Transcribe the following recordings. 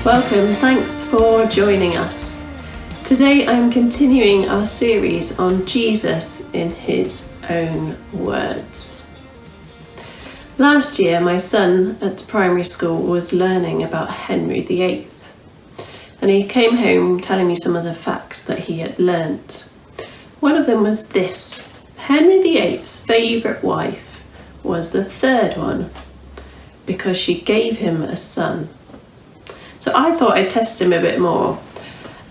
Welcome, thanks for joining us. Today I'm continuing our series on Jesus in his own words. Last year my son at primary school was learning about Henry VIII, and he came home telling me some of the facts that he had learnt. One of them was this: Henry VIII's favourite wife was the third one because she gave him a son. So I thought I'd test him a bit more,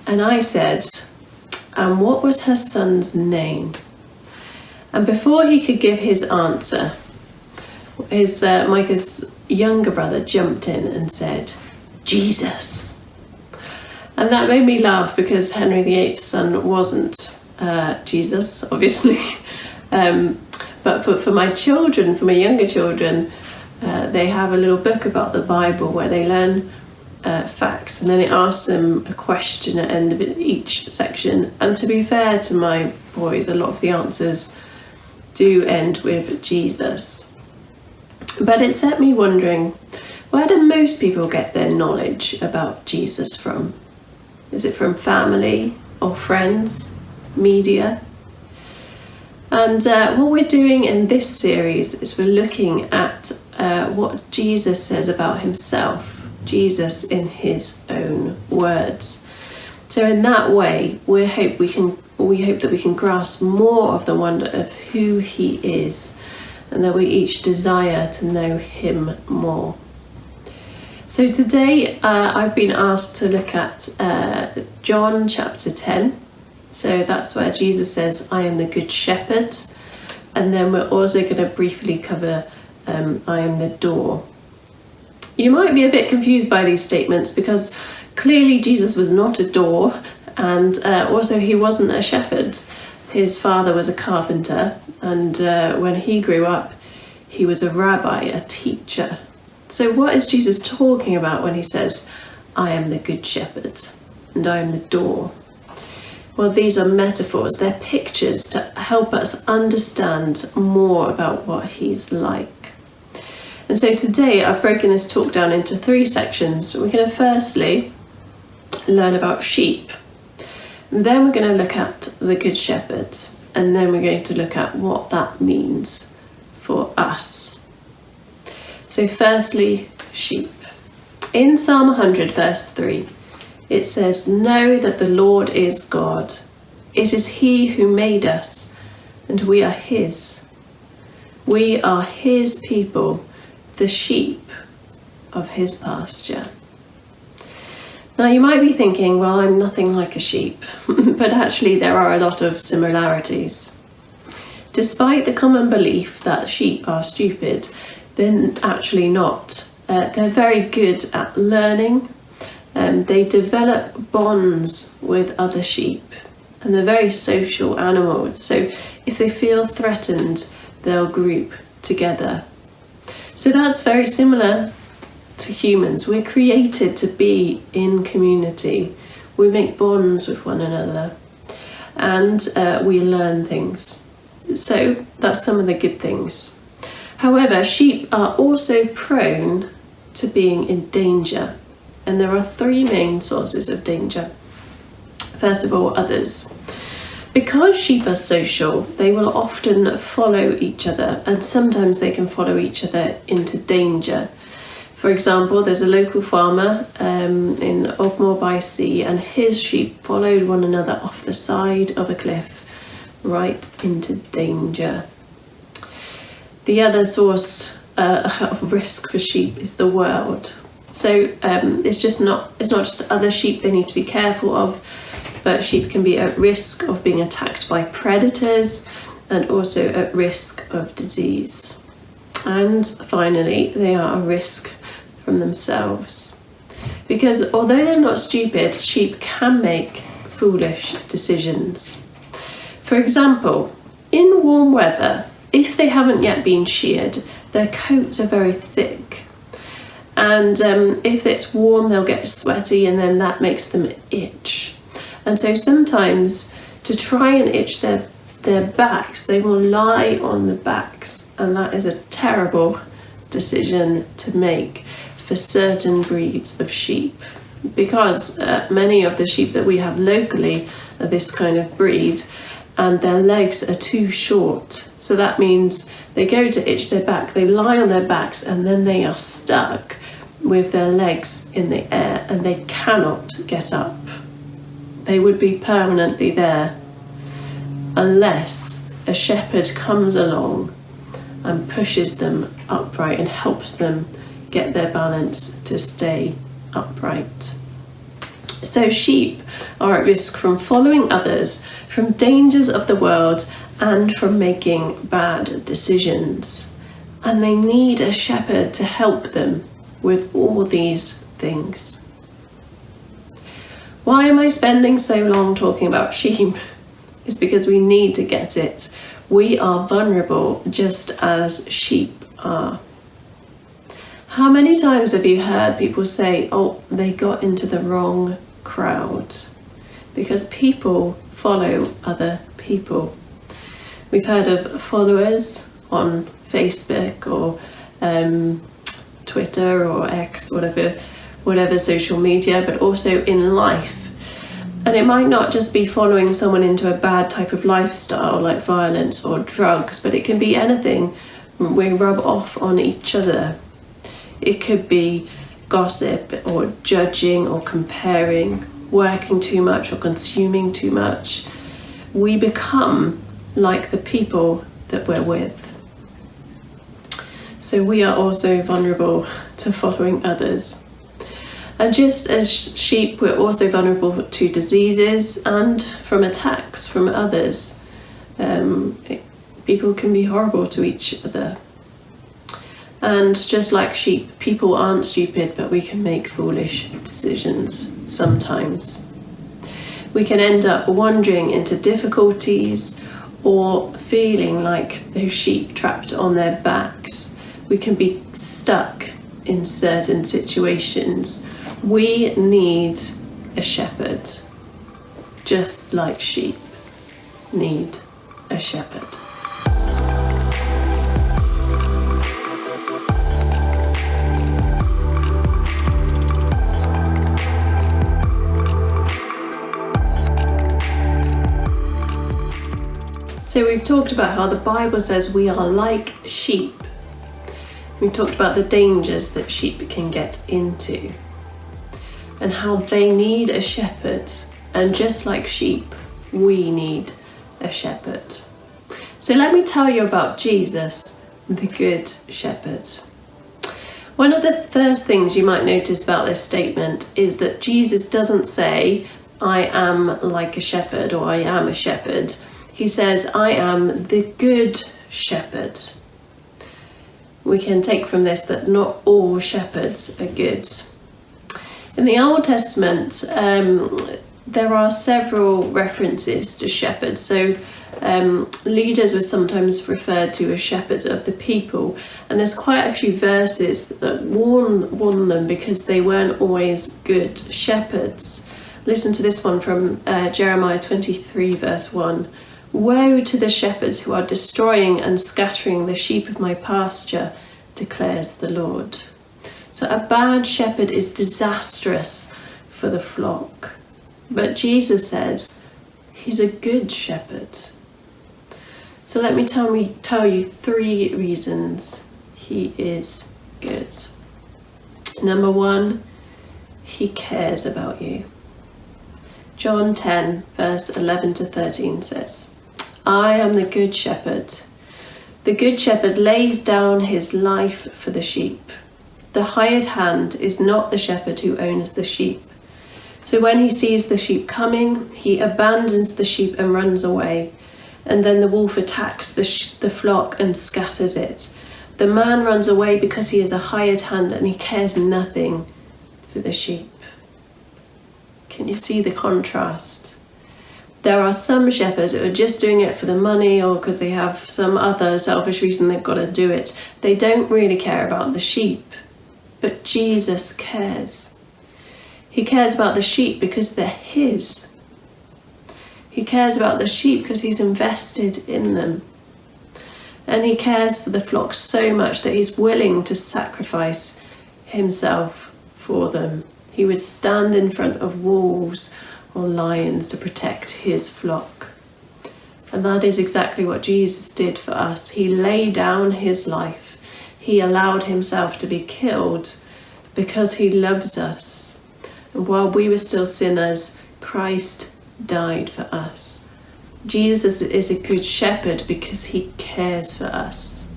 and I said, and what was her son's name? And before he could give his answer, Micah's younger brother jumped in and said, Jesus. And that made me laugh because Henry VIII's son wasn't Jesus, obviously. But for my children, for my younger children, they have a little book about the Bible where they learn facts, and then it asks them a question at the end of each section. And to be fair to my boys, a lot of the answers do end with Jesus. But it set me wondering, where do most people get their knowledge about Jesus from? Is it from family or friends, media? And what we're doing in this series is we're looking at what Jesus says about himself, Jesus in his own words. So in that way, we hope that we can grasp more of the wonder of who he is, and that we each desire to know him more. So today I've been asked to look at John chapter 10. So that's where Jesus says, I am the good shepherd. And then we're also going to briefly cover I am the door. You might be a bit confused by these statements because clearly Jesus was not a door, and also he wasn't a shepherd. His father was a carpenter, and when he grew up, he was a rabbi, a teacher. So what is Jesus talking about when he says, I am the good shepherd and I am the door? Well, these are metaphors, they're pictures to help us understand more about what he's like. And so today I've broken this talk down into 3 sections. We're going to firstly learn about sheep. Then we're going to look at the Good Shepherd. And then we're going to look at what that means for us. So firstly, sheep. In Psalm 100 verse 3, it says, know that the Lord is God. It is he who made us, and we are his. We are his people, the sheep of his pasture. Now you might be thinking, well, I'm nothing like a sheep, but actually there are a lot of similarities. Despite the common belief that sheep are stupid, they're actually not. They're very good at learning. They develop bonds with other sheep, and they're very social animals. So if they feel threatened, they'll group together. So that's very similar to humans. We're created to be in community. We make bonds with one another, and we learn things. So that's some of the good things. However, sheep are also prone to being in danger, and there are 3 main sources of danger. First of all, others. Because sheep are social, they will often follow each other, and sometimes they can follow each other into danger. For example, there's a local farmer in Ogmore by Sea, and his sheep followed one another off the side of a cliff right into danger. The other source of risk for sheep is the world. So it's not just other sheep they need to be careful of, but sheep can be at risk of being attacked by predators and also at risk of disease. And finally, they are a risk from themselves. Because although they're not stupid, sheep can make foolish decisions. For example, in warm weather, if they haven't yet been sheared, their coats are very thick. And if it's warm, they'll get sweaty, and then that makes them itch. And so sometimes to try and itch their backs, they will lie on the backs, and that is a terrible decision to make for certain breeds of sheep. because many of the sheep that we have locally are this kind of breed, and their legs are too short. So that means they go to itch their back, they lie on their backs, and then they are stuck with their legs in the air and they cannot get up. They would be permanently there unless a shepherd comes along and pushes them upright and helps them get their balance to stay upright. So sheep are at risk from following others, from dangers of the world, and from making bad decisions. And they need a shepherd to help them with all these things. Why am I spending so long talking about sheep? It's because we need to get it. We are vulnerable just as sheep are. How many times have you heard people say, oh, they got into the wrong crowd? Because people follow other people. We've heard of followers on Facebook or Twitter or X, whatever social media, but also in life. And it might not just be following someone into a bad type of lifestyle like violence or drugs, but it can be anything. We rub off on each other. It could be gossip or judging or comparing, working too much or consuming too much. We become like the people that we're with. So we are also vulnerable to following others. And just as sheep, we're also vulnerable to diseases and from attacks from others. People can be horrible to each other. And just like sheep, people aren't stupid, but we can make foolish decisions sometimes. We can end up wandering into difficulties or feeling like those sheep trapped on their backs. We can be stuck in certain situations. We need a shepherd, just like sheep need a shepherd. So we've talked about how the Bible says we are like sheep. We've talked about the dangers that sheep can get into and how they need a shepherd. And just like sheep, we need a shepherd. So let me tell you about Jesus, the Good Shepherd. One of the first things you might notice about this statement is that Jesus doesn't say, I am like a shepherd or I am a shepherd. He says, I am the Good Shepherd. We can take from this that not all shepherds are good. In the Old Testament, there are several references to shepherds. So leaders were sometimes referred to as shepherds of the people. And there's quite a few verses that warn them because they weren't always good shepherds. Listen to this one from Jeremiah 23 verse 1. Woe to the shepherds who are destroying and scattering the sheep of my pasture, declares the Lord. So a bad shepherd is disastrous for the flock. But Jesus says he's a good shepherd. So let me tell you 3 reasons he is good. Number 1, he cares about you. John 10 verse 11 to 13 says, I am the good shepherd. The good shepherd lays down his life for the sheep. The hired hand is not the shepherd who owns the sheep. So when he sees the sheep coming, he abandons the sheep and runs away. And then the wolf attacks the flock and scatters it. The man runs away because he is a hired hand and he cares nothing for the sheep. Can you see the contrast? There are some shepherds who are just doing it for the money or because they have some other selfish reason they've got to do it. They don't really care about the sheep. But Jesus cares. He cares about the sheep because they're his. He cares about the sheep because he's invested in them. And he cares for the flock so much that he's willing to sacrifice himself for them. He would stand in front of wolves or lions to protect his flock. And that is exactly what Jesus did for us. He laid down his life. He allowed himself to be killed because he loves us. And while we were still sinners, Christ died for us. Jesus is a good shepherd because he cares for us.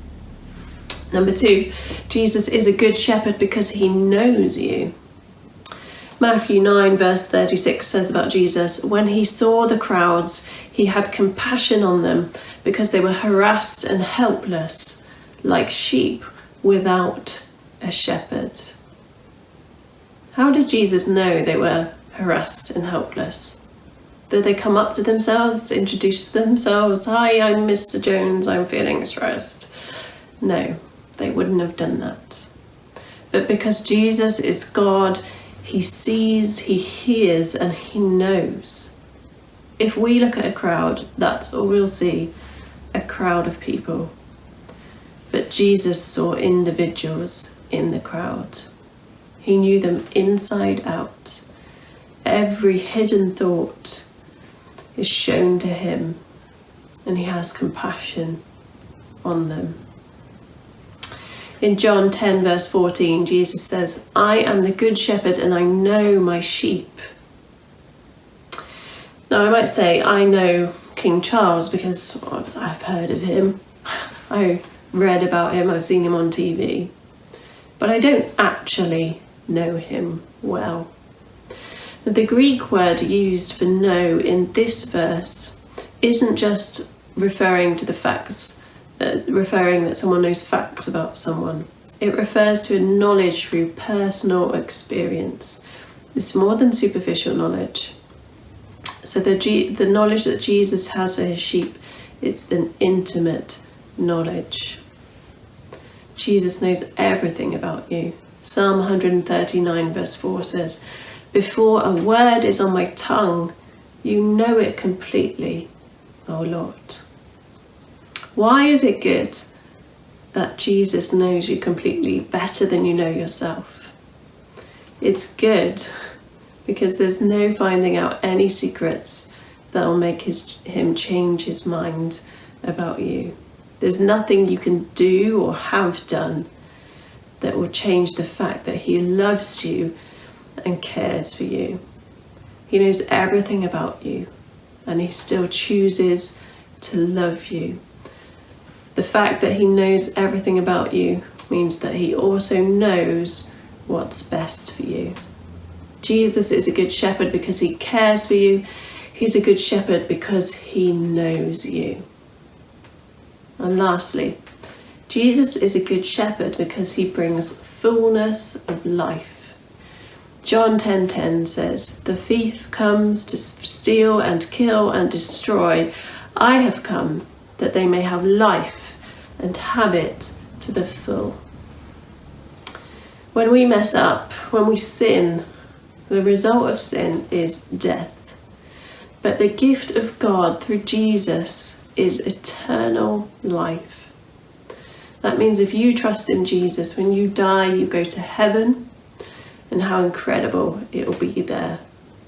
Number 2, Jesus is a good shepherd because he knows you. Matthew 9 verse 36 says about Jesus, when he saw the crowds, he had compassion on them because they were harassed and helpless, like sheep without a shepherd. How did Jesus know they were harassed and helpless? Did they come up to themselves, introduce themselves? Hi, I'm Mr. Jones, I'm feeling stressed. No, they wouldn't have done that. But because Jesus is God, he sees, he hears, and he knows. If we look at a crowd, that's all we'll see, a crowd of people. But Jesus saw individuals in the crowd. He knew them inside out. Every hidden thought is shown to him, and he has compassion on them. In John 10 verse 14, Jesus says, I am the good shepherd and I know my sheep. Now I might say I know King Charles because I've heard of him. I read about him, I've seen him on TV. But I don't actually know him well. The Greek word used for know in this verse isn't just referring to the facts, referring that someone knows facts about someone. It refers to a knowledge through personal experience. It's more than superficial knowledge. So the knowledge that Jesus has for his sheep, it's an intimate knowledge. Jesus knows everything about you. Psalm 139 verse 4 says, before a word is on my tongue, you know it completely, O Lord. Why is it good that Jesus knows you completely better than you know yourself? It's good because there's no finding out any secrets that will make him change his mind about you. There's nothing you can do or have done that will change the fact that he loves you and cares for you. He knows everything about you, and he still chooses to love you. The fact that he knows everything about you means that he also knows what's best for you. Jesus is a good shepherd because he cares for you. He's a good shepherd because he knows you. And lastly, Jesus is a good shepherd because he brings fullness of life. John 10:10 says, the thief comes to steal and kill and destroy. I have come that they may have life and have it to the full. When we mess up, when we sin, the result of sin is death. But the gift of God through Jesus is eternal life. That means if you trust in Jesus, when you die, you go to heaven, and how incredible it will be there,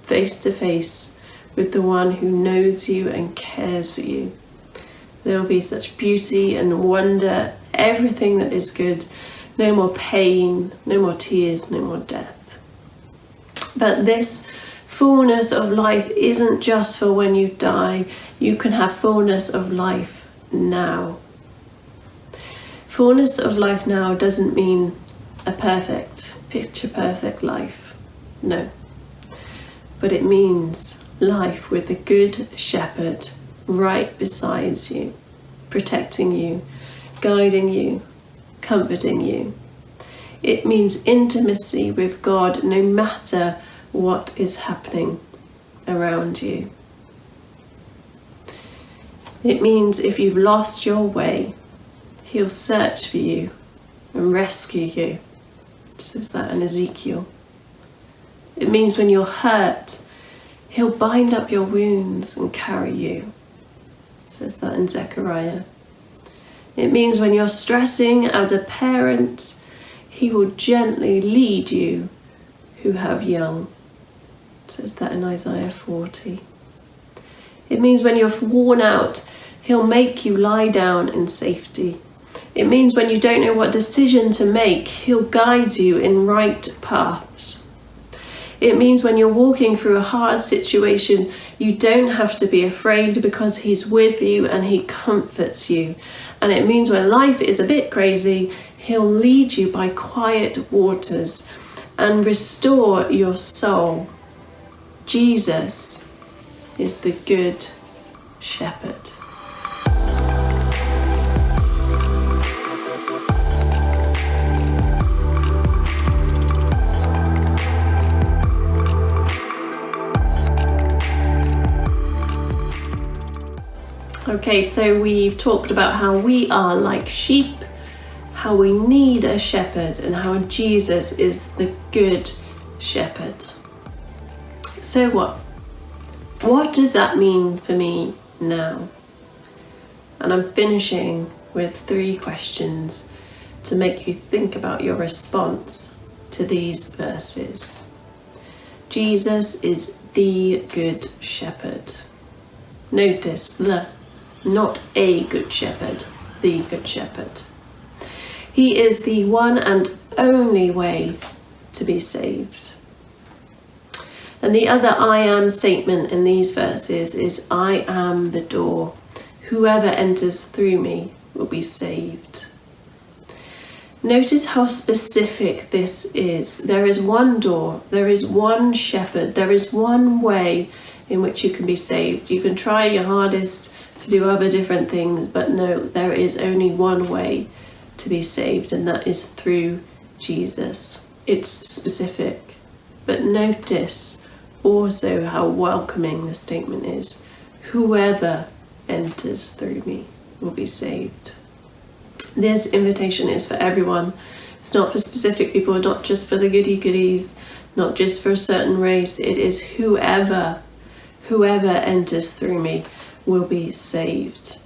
face to face with the one who knows you and cares for you. There will be such beauty and wonder, everything that is good. No more pain, no more tears, no more death. But this fullness of life isn't just for when you die. You can have fullness of life now. Fullness of life now doesn't mean a perfect, picture-perfect life. No. But it means life with a good shepherd right beside you, protecting you, guiding you, comforting you. It means intimacy with God no matter what is happening around you. It means if you've lost your way, he'll search for you and rescue you. It says that in Ezekiel. It means when you're hurt, he'll bind up your wounds and carry you. It says that in Zechariah. It means when you're stressing as a parent, he will gently lead you who have young. So it's that in Isaiah 40. It means when you're worn out, he'll make you lie down in safety. It means when you don't know what decision to make, he'll guide you in right paths. It means when you're walking through a hard situation, you don't have to be afraid because he's with you and he comforts you. And it means when life is a bit crazy, he'll lead you by quiet waters and restore your soul. Jesus is the Good Shepherd. Okay, so we've talked about how we are like sheep, how we need a shepherd, and how Jesus is the Good Shepherd. So what? What does that mean for me now? And I'm finishing with 3 questions to make you think about your response to these verses. Jesus is the Good Shepherd. Notice the, not a good shepherd, the Good Shepherd. He is the one and only way to be saved. And the other I am statement in these verses is I am the door. Whoever enters through me will be saved. Notice how specific this is. There is one door, there is one shepherd, there is one way in which you can be saved. You can try your hardest to do other different things, but no, there is only one way to be saved, and that is through Jesus. It's specific, but notice also how welcoming the statement is. Whoever enters through me will be saved. This invitation is for everyone. It's not for specific people, not just for the goody-goodies, not just for a certain race. It is whoever enters through me will be saved.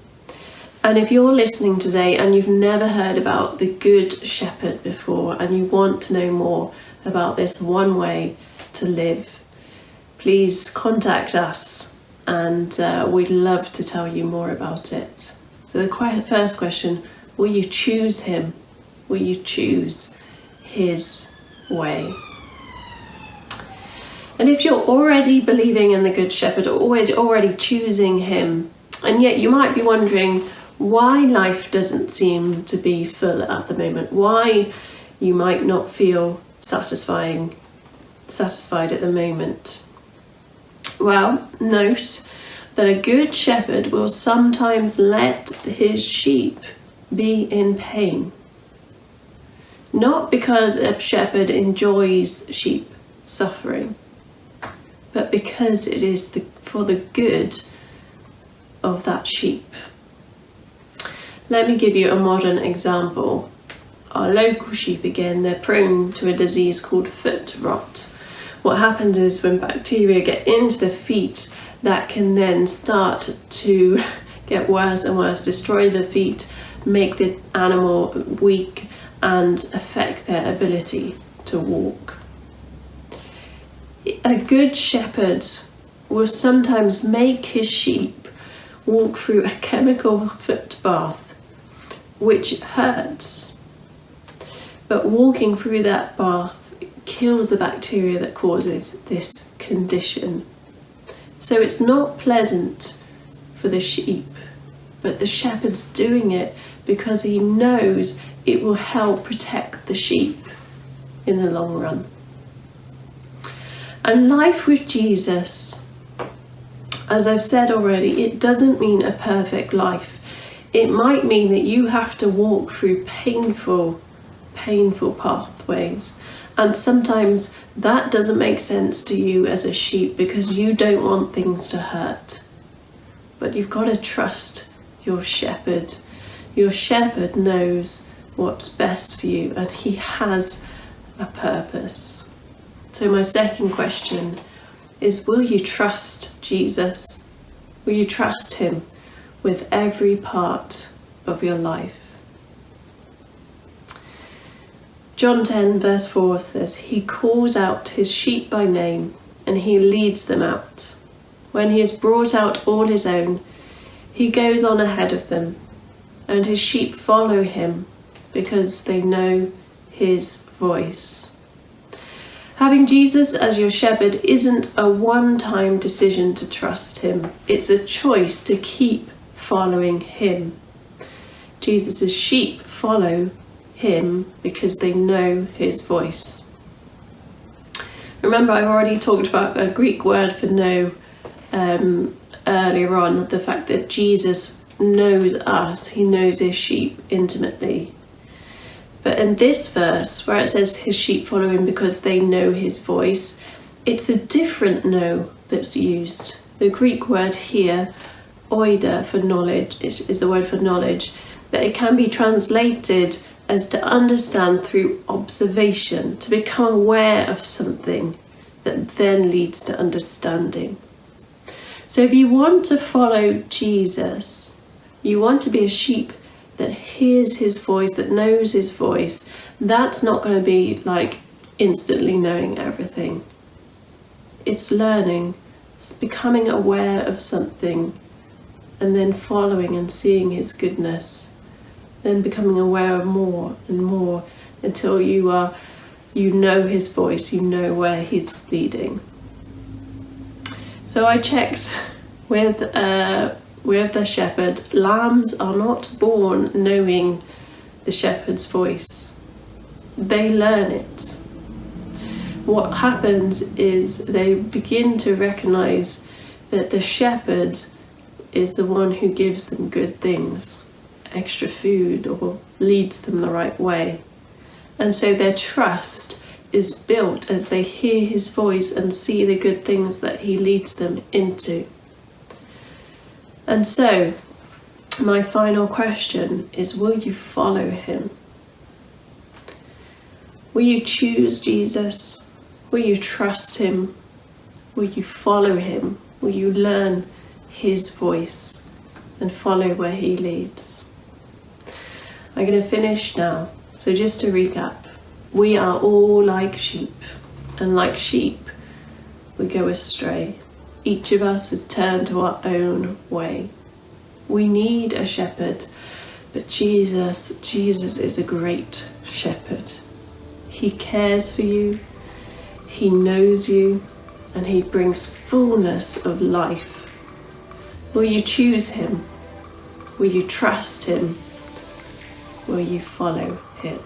And if you're listening today and you've never heard about the Good Shepherd before and you want to know more about this one way to live, please contact us and we'd love to tell you more about it. So the first question, will you choose him? Will you choose his way? And if you're already believing in the Good Shepherd, or already choosing him, and yet you might be wondering why life doesn't seem to be full at the moment, why you might not feel satisfied at the moment. Well, note that a good shepherd will sometimes let his sheep be in pain. Not because a shepherd enjoys sheep suffering, but because it is for the good of that sheep. Let me give you a modern example. Our local sheep, again, they're prone to a disease called foot rot. What happens is when bacteria get into the feet, that can then start to get worse and worse, destroy the feet, make the animal weak, and affect their ability to walk. A good shepherd will sometimes make his sheep walk through a chemical foot bath, which hurts. But walking through that bath kills the bacteria that causes this condition. So it's not pleasant for the sheep, but the shepherd's doing it because he knows it will help protect the sheep in the long run. And life with Jesus, as I've said already, it doesn't mean a perfect life. It might mean that you have to walk through painful pathways. And sometimes that doesn't make sense to you as a sheep because you don't want things to hurt. But you've got to trust your shepherd. Your shepherd knows what's best for you and he has a purpose. So my second question is, will you trust Jesus? Will you trust him with every part of your life? John 10 verse 4 says, "He calls out his sheep by name and he leads them out. When he has brought out all his own, he goes on ahead of them, and his sheep follow him because they know his voice." Having Jesus as your shepherd isn't a one-time decision to trust him. It's a choice to keep following him. Jesus' sheep follow him because they know his voice. Remember, I've already talked about a Greek word for know earlier on, the fact that Jesus knows us, he knows his sheep intimately. But in this verse, where it says his sheep follow him because they know his voice, it's a different know that's used. The Greek word here, oida, for knowledge, is the word for knowledge, but it can be translated as to understand through observation, to become aware of something that then leads to understanding. So if you want to follow Jesus, you want to be a sheep that hears his voice, that knows his voice, that's not going to be like instantly knowing everything. It's learning, it's becoming aware of something, and then following and seeing his goodness, then becoming aware of more and more until you know his voice, you know where he's leading. So I checked with the shepherd. Lambs are not born knowing the shepherd's voice. They learn it. What happens is they begin to recognize that the shepherd is the one who gives them good things, extra food, or leads them the right way. And so their trust is built as they hear his voice and see the good things that he leads them into. And so, my final question is, will you follow him? Will you choose Jesus? Will you trust him? Will you follow him? Will you learn his voice and follow where he leads? I'm going to finish now. So just to recap, we are all like sheep, and like sheep, we go astray. Each of us has turned to our own way. We need a shepherd, but Jesus is a great shepherd. He cares for you, he knows you, and he brings fullness of life. Will you choose him? Will you trust him? Will you follow him?